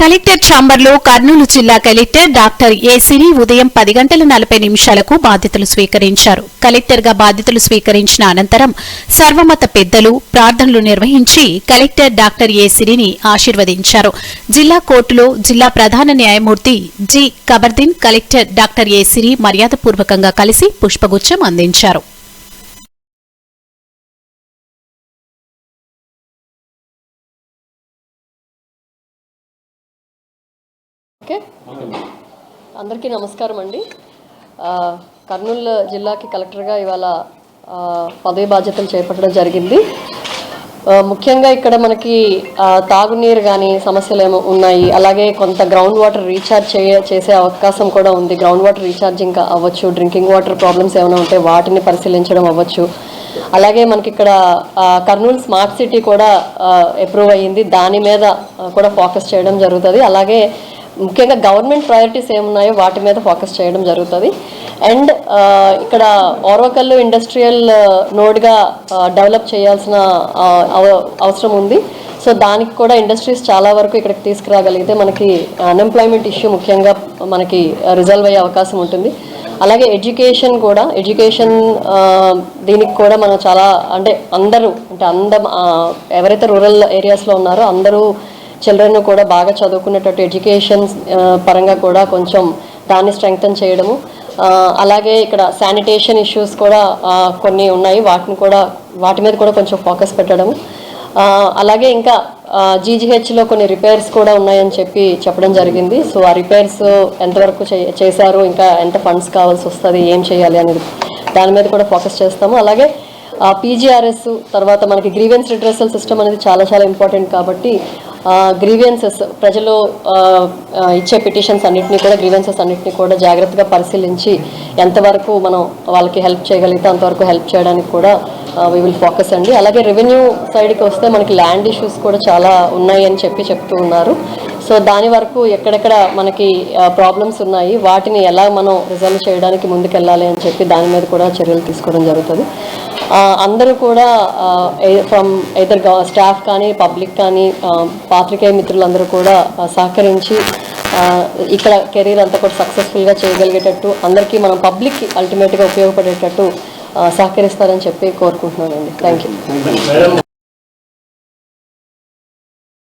Collector ఛాంబర్లో కర్నూలు జిల్లా collector doctor ఏ సిరి ఉదయం 10:40 బాధ్యతలు స్వీకరించారు. కలెక్టర్గా బాధ్యతలు స్వీకరించిన అనంతరం సర్వమత పెద్దలు ప్రార్థనలు నిర్వహించి కలెక్టర్ డాక్టర్ ఏ సిరిని ఆశీర్వదించారు. జిల్లా కోర్టులో జిల్లా ప్రధాన న్యాయమూర్తి జి కబర్దీన్ కలెక్టర్ డాక్టర్ ఏ సిరి మర్యాదపూర్వకంగా కలిసి పుష్పగుచ్చం అందించారు. అందరికీ నమస్కారం అండి. కర్నూలు జిల్లాకి కలెక్టర్గా ఇవాళ పదవి బాధ్యతలు చేపట్టడం జరిగింది. ముఖ్యంగా ఇక్కడ మనకి తాగునీరు కానీ సమస్యలు ఏమో ఉన్నాయి. అలాగే కొంత గ్రౌండ్ వాటర్ రీఛార్జ్ చేసే అవకాశం కూడా ఉంది. గ్రౌండ్ వాటర్ రీఛార్జింగ్ అవ్వచ్చు, డ్రింకింగ్ వాటర్ ప్రాబ్లమ్స్ ఏమైనా ఉంటే వాటిని పరిశీలించడం అవ్వచ్చు. అలాగే మనకి ఇక్కడ కర్నూలు స్మార్ట్ సిటీ కూడా అప్రూవ్ అయ్యింది. దాని మీద కూడా ఫోకస్ చేయడం జరుగుతుంది. అలాగే ముఖ్యంగా గవర్నమెంట్ ప్రయారిటీస్ ఏమున్నాయో వాటి మీద ఫోకస్ చేయడం జరుగుతుంది. అండ్ ఇక్కడ ఓర్వకల్లు ఇండస్ట్రియల్ నోడ్గా డెవలప్ చేయాల్సిన అవసరం ఉంది. సో దానికి కూడా ఇండస్ట్రీస్ చాలా వరకు ఇక్కడికి తీసుకురాగలిగితే మనకి అన్ఎంప్లాయ్మెంట్ ఇష్యూ ముఖ్యంగా మనకి రిజాల్వ్ అయ్యే అవకాశం ఉంటుంది. అలాగే ఎడ్యుకేషన్ దీనికి కూడా మనం చాలా అందరూ ఎవరైతే రూరల్ ఏరియాస్లో ఉన్నారో అందరూ చిల్డ్రన్ కూడా బాగా చదువుకునేటట్టు ఎడ్యుకేషన్ పరంగా కూడా కొంచెం దాన్ని స్ట్రెంగ్తన్ చేయడము. అలాగే ఇక్కడ శానిటేషన్ ఇష్యూస్ కూడా కొన్ని ఉన్నాయి, వాటి మీద కూడా కొంచెం ఫోకస్ పెట్టడము. అలాగే ఇంకా జీజీహెచ్లో కొన్ని రిపేర్స్ కూడా ఉన్నాయని చెప్పడం జరిగింది. సో ఆ రిపేర్స్ ఎంతవరకు చేశారు, ఇంకా ఎంత ఫండ్స్ కావాల్సి వస్తుంది, ఏం చేయాలి అనేది దాని మీద కూడా ఫోకస్ చేస్తాము. అలాగే పీజీఆర్ఎస్ తర్వాత మనకి గ్రీవెన్స్ రిడ్రెసల్ సిస్టమ్ అనేది చాలా చాలా ఇంపార్టెంట్. కాబట్టి గ్రీవెన్సెస్ ప్రజలు ఇచ్చే పిటిషన్స్ అన్నిటినీ కూడా జాగ్రత్తగా పరిశీలించి ఎంతవరకు మనం వాళ్ళకి హెల్ప్ చేయగలిగితే అంతవరకు హెల్ప్ చేయడానికి కూడా వీ విల్ ఫోకస్ అండి. అలాగే రెవెన్యూ సైడ్కి వస్తే మనకి ల్యాండ్ ఇష్యూస్ కూడా చాలా ఉన్నాయి అని చెప్తూ ఉన్నారు. సో దాని వరకు ఎక్కడెక్కడ మనకి ప్రాబ్లమ్స్ ఉన్నాయి, వాటిని ఎలా మనం రిజాల్వ్ చేయడానికి ముందుకెళ్ళాలి అని దాని మీద కూడా చర్యలు తీసుకోవడం జరుగుతుంది. అందరూ కూడా ఫ్రమ్ ఎదర్ స్టాఫ్ కానీ పబ్లిక్ కానీ పాత్రికేయ మిత్రులందరూ కూడా సహకరించి ఇక్కడ కెరీర్ అంతా కూడా సక్సెస్ఫుల్గా చేయగలిగేటట్టు అందరికీ మనం పబ్లిక్కి అల్టిమేట్గా ఉపయోగపడేటట్టు సహకరిస్తారని కోరుకుంటున్నానండి. Thank you.